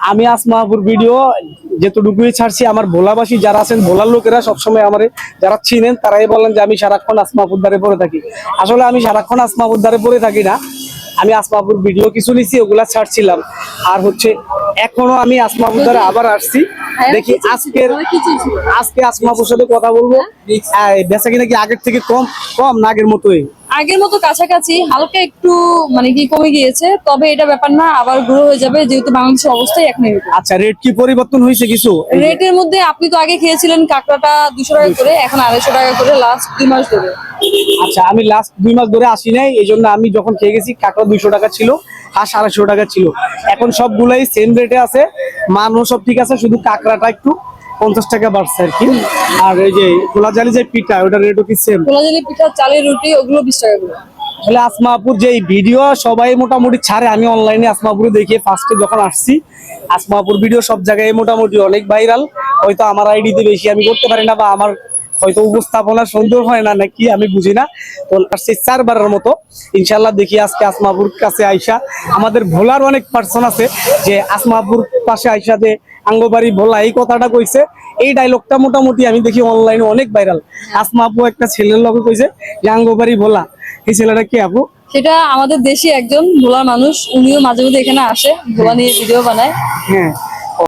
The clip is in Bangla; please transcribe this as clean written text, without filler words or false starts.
আমি আসমাপুর ভিডিও যেটুকুই ছাড়ছি, আমার ভোলাবাসী যারা আছেন, ভোলার লোকেরা সবসময় আমার যারা চিনেন তারাই বলেন যে আমি সারাক্ষণ আসমাপুর দ্বারে পড়ে থাকি। আসলে আমি সারাক্ষণ আসমাপুর দ্বারে পড়ে থাকি না, আমি আসমাপুর ভিডিও কিছু নিছি, ওগুলা ছাড়ছিলাম। আর হচ্ছে এখনো আমি আসমাপুর দ্বারে আবার আসছি, দেখি আজকে আসমাপুর সাথে কথা বলবো। বেচা কিনা কি আগের থেকে কম কম না আগের মতোই? আগের মতো কাছাকাছি, হালকা একটু মানে কি কমে গিয়েছে, তবে এটা ব্যাপার না, আবার গ্রো হয়ে যাবে যেহেতু বাংলাদেশের অবস্থাই এখন এরকম। আচ্ছা, রেট কি পরিবর্তন হয়েছে কিছু? রেটের মধ্যে আপনি তো আগে খেয়েছিলেন কাঁকড়াটা 200 টাকা করে, এখন 250 টাকা করে লাস্ট 2 মাস ধরে। আচ্ছা, আমি লাস্ট 2 মাস ধরে আসি নাই, এই জন্য আমি যখন খেয়ে গেছি কাঁকড়া 200 টাকা ছিল, আর 250 টাকা ছিল। এখন সবগুলাই সেম রেটে আছে, মানও সব ঠিক আছে, শুধু কাঁকড়াটা একটু 50 টাকা বাড়ছে আর কি। আর এই যে খোলাজালি যে পিঠা, ওটার রেটও কি সেম? খোলাজালি পিঠা, চালের রুটি, ওগুলো 20 টাকা করে। আসলে আসমাপুর যে ভিডিও সবাই মোটামুটি ছাড়ে, আমি অনলাইনে আসমাপুরে দেখে ফার্স্টে যখন আসছি, আসমাপুর ভিডিও সব জায়গায় মোটামুটি অনেক ভাইরাল। হয়তো আমার আইডিতে বেশি আমি করতে পারি না, বা আমার হয়তো উপস্থাপনা সুন্দর হয় না নাকি আমি বুঝি না। তো আসছে 4বারের মতো, ইনশাল্লাহ দেখি আজকে আসমাপুর কাছে আইসা। আমাদের ভোলার অনেক পার্সন আছে যে আসমাপুর পাশে আইসা যে আঙ্গবাড়ি ভোলা এই কথাটা কইছে, এই ডায়লগটা মোটামুটি আমি দেখি অনলাইনে অনেক ভাইরাল। আসমাপু একটা ছেলের লগে কইছে যে আঙ্গবাড়ি ভোলা, এই ছেলেটা কি আপু? সেটা আমাদের দেশি একজন ভোলার মানুষ, উনিও মাঝে মধ্যে এখানে আসে, ভোলা নিয়ে ভিডিও বানায়। হ্যাঁ,